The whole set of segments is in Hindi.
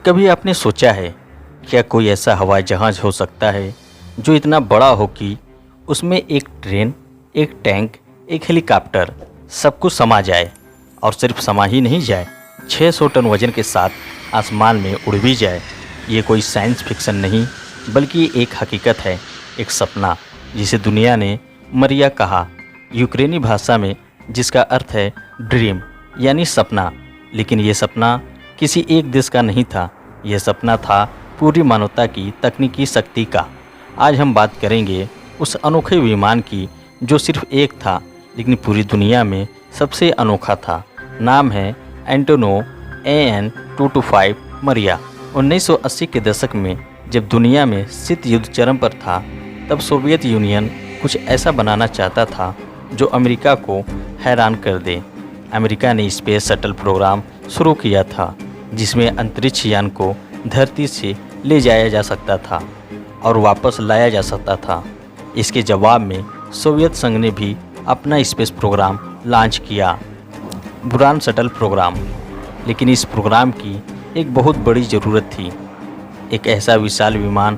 कभी आपने सोचा है क्या कोई ऐसा हवाई जहाज़ हो सकता है जो इतना बड़ा हो कि उसमें एक ट्रेन, एक टैंक, एक हेलीकॉप्टर सब कुछ समा जाए। और सिर्फ समा ही नहीं जाए, 600 टन वजन के साथ आसमान में उड़ भी जाए। ये कोई साइंस फिक्शन नहीं बल्कि एक हकीकत है, एक सपना जिसे दुनिया ने मरिया कहा, यूक्रेनी भाषा में जिसका अर्थ है ड्रीम यानी सपना। लेकिन ये सपना किसी एक देश का नहीं था, यह सपना था पूरी मानवता की तकनीकी शक्ति का। आज हम बात करेंगे उस अनोखे विमान की जो सिर्फ एक था लेकिन पूरी दुनिया में सबसे अनोखा था। नाम है एंटोनोव AN-225 मरिया। 1980 के दशक में जब दुनिया में शीत युद्ध चरम पर था, तब सोवियत यूनियन कुछ ऐसा बनाना चाहता था जो अमेरिका को हैरान कर दे। अमेरिका ने स्पेस शटल प्रोग्राम शुरू किया था जिसमें अंतरिक्ष यान को धरती से ले जाया जा सकता था और वापस लाया जा सकता था। इसके जवाब में सोवियत संघ ने भी अपना स्पेस प्रोग्राम लॉन्च किया, बुरान शटल प्रोग्राम। लेकिन इस प्रोग्राम की एक बहुत बड़ी ज़रूरत थी, एक ऐसा विशाल विमान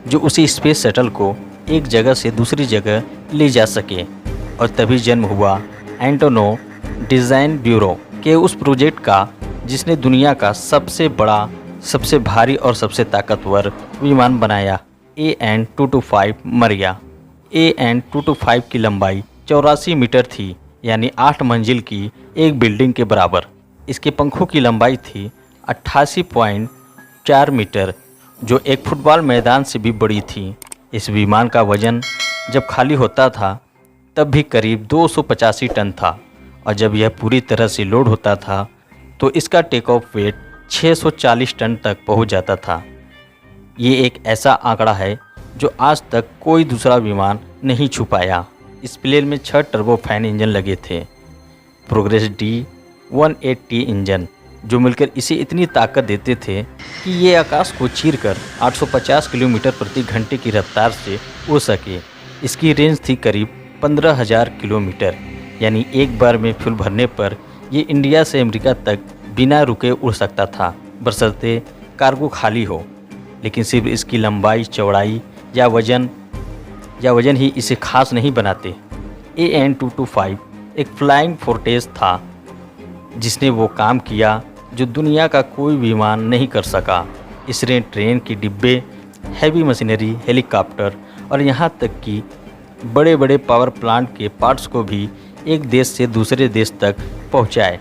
जो उसी स्पेस शटल को एक जगह से दूसरी जगह ले जा सके। और तभी जन्म हुआ एंटोनोव डिज़ाइन ब्यूरो के उस प्रोजेक्ट का जिसने दुनिया का सबसे बड़ा, सबसे भारी और सबसे ताकतवर विमान बनाया, AN-225 मरिया। AN-225 की लंबाई 84 मीटर थी, यानी 8 मंजिल की एक बिल्डिंग के बराबर। इसके पंखों की लंबाई थी 88.4 मीटर, जो एक फुटबॉल मैदान से भी बड़ी थी। इस विमान का वजन जब खाली होता था तब भी करीब 285 टन था, और जब यह पूरी तरह से लोड होता था तो इसका टेक ऑफ वेट 640 टन तक पहुंच जाता था। ये एक ऐसा आंकड़ा है जो आज तक कोई दूसरा विमान नहीं छू पाया। इस प्लेन में 6 टर्बोफैन इंजन लगे थे, प्रोग्रेस D-180 इंजन, जो मिलकर इसे इतनी ताकत देते थे कि ये आकाश को चीरकर 850 किलोमीटर प्रति घंटे की रफ्तार से उड़ सके। इसकी रेंज थी करीब 15,000 किलोमीटर, यानी एक बार में फ्यूल भरने पर ये इंडिया से अमेरिका तक बिना रुके उड़ सकता था, बशर्ते कार्गो खाली हो। लेकिन सिर्फ इसकी लंबाई, चौड़ाई या वजन ही इसे खास नहीं बनाते। AN-225 एक फ्लाइंग फोर्ट्रेस था जिसने वो काम किया जो दुनिया का कोई विमान नहीं कर सका। इसने ट्रेन के डिब्बे, हैवी मशीनरी, हेलीकॉप्टर और यहाँ तक कि बड़े बड़े पावर प्लांट के पार्ट्स को भी एक देश से दूसरे देश तक पहुँचाए।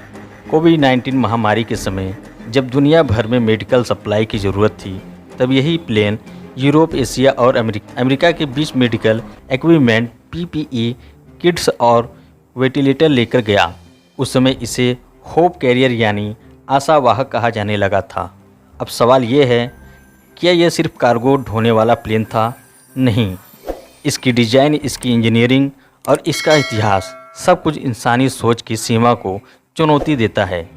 कोविड-19 महामारी के समय जब दुनिया भर में मेडिकल सप्लाई की ज़रूरत थी, तब यही प्लेन यूरोप, एशिया और अमेरिका के बीच मेडिकल इक्विपमेंट, PPE किट्स और वेंटिलेटर लेकर गया। उस समय इसे होप कैरियर यानी आशावाहक कहा जाने लगा था। अब सवाल ये है, क्या यह सिर्फ कार्गो ढोने वाला प्लेन था? नहीं, इसकी डिज़ाइन, इसकी इंजीनियरिंग और इसका इतिहास सब कुछ इंसानी सोच की सीमा को चुनौती देता है।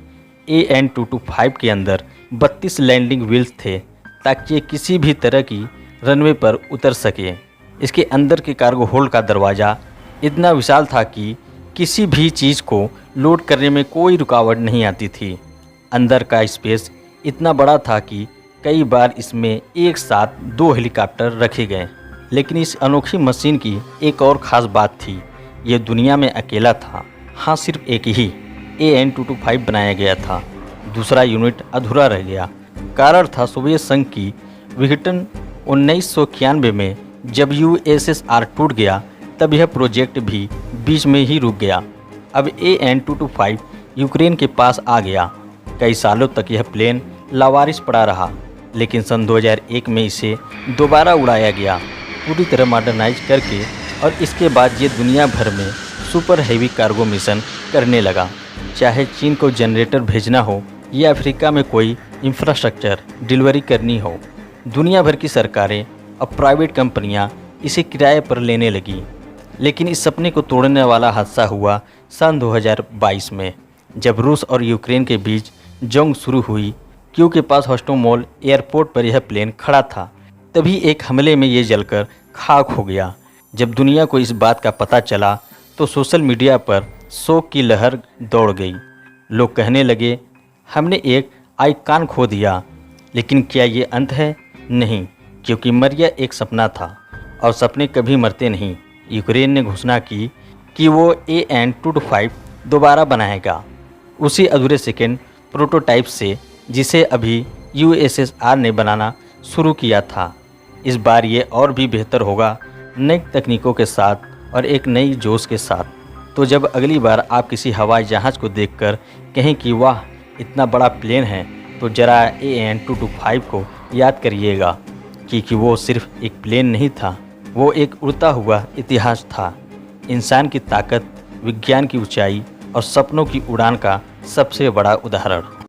AN-225 के अंदर 32 लैंडिंग व्हील्स थे ताकि ये किसी भी तरह की रनवे पर उतर सके। इसके अंदर के कार्गो होल्ड का दरवाज़ा इतना विशाल था कि किसी भी चीज़ को लोड करने में कोई रुकावट नहीं आती थी। अंदर का स्पेस इतना बड़ा था कि कई बार इसमें एक साथ 2 हेलीकॉप्टर रखे गए। लेकिन इस अनोखी मशीन की एक और ख़ास बात थी, यह दुनिया में अकेला था। हाँ, सिर्फ एक ही AN-225 बनाया गया था, दूसरा यूनिट अधूरा रह गया। कारण था सोवियत संघ की विघटन। 1991 में जब USSR टूट गया, तब यह प्रोजेक्ट भी बीच में ही रुक गया। अब AN-225 यूक्रेन के पास आ गया। कई सालों तक यह प्लेन लावारिस पड़ा रहा, लेकिन सन 2001 में इसे दोबारा उड़ाया गया, पूरी तरह मॉडर्नाइज करके। और इसके बाद ये दुनिया भर में सुपर हैवी कार्गो मिशन करने लगा। चाहे चीन को जनरेटर भेजना हो या अफ्रीका में कोई इंफ्रास्ट्रक्चर डिलीवरी करनी हो, दुनिया भर की सरकारें और प्राइवेट कंपनियां इसे किराए पर लेने लगी। लेकिन इस सपने को तोड़ने वाला हादसा हुआ सन 2022 में, जब रूस और यूक्रेन के बीच जंग शुरू हुई। कीव के पास होस्टोमोल एयरपोर्ट पर यह प्लेन खड़ा था, तभी एक हमले में ये जलकर खाक हो गया। जब दुनिया को इस बात का पता चला तो सोशल मीडिया पर शोक की लहर दौड़ गई। लोग कहने लगे, हमने एक आइकॉन खो दिया। लेकिन क्या ये अंत है? नहीं, क्योंकि मरिया एक सपना था और सपने कभी मरते नहीं। यूक्रेन ने घोषणा की कि वो AN-225 दोबारा बनाएगा, उसी अधूरे सेकेंड प्रोटोटाइप से जिसे अभी USSR ने बनाना शुरू किया था। इस बार ये और भी बेहतर होगा, नई तकनीकों के साथ और एक नई जोश के साथ। तो जब अगली बार आप किसी हवाई जहाज़ को देखकर कहें कि वाह इतना बड़ा प्लेन है, तो ज़रा AN-225 को याद करिएगा, क्योंकि वो सिर्फ एक प्लेन नहीं था, वो एक उड़ता हुआ इतिहास था। इंसान की ताकत, विज्ञान की ऊंचाई और सपनों की उड़ान का सबसे बड़ा उदाहरण।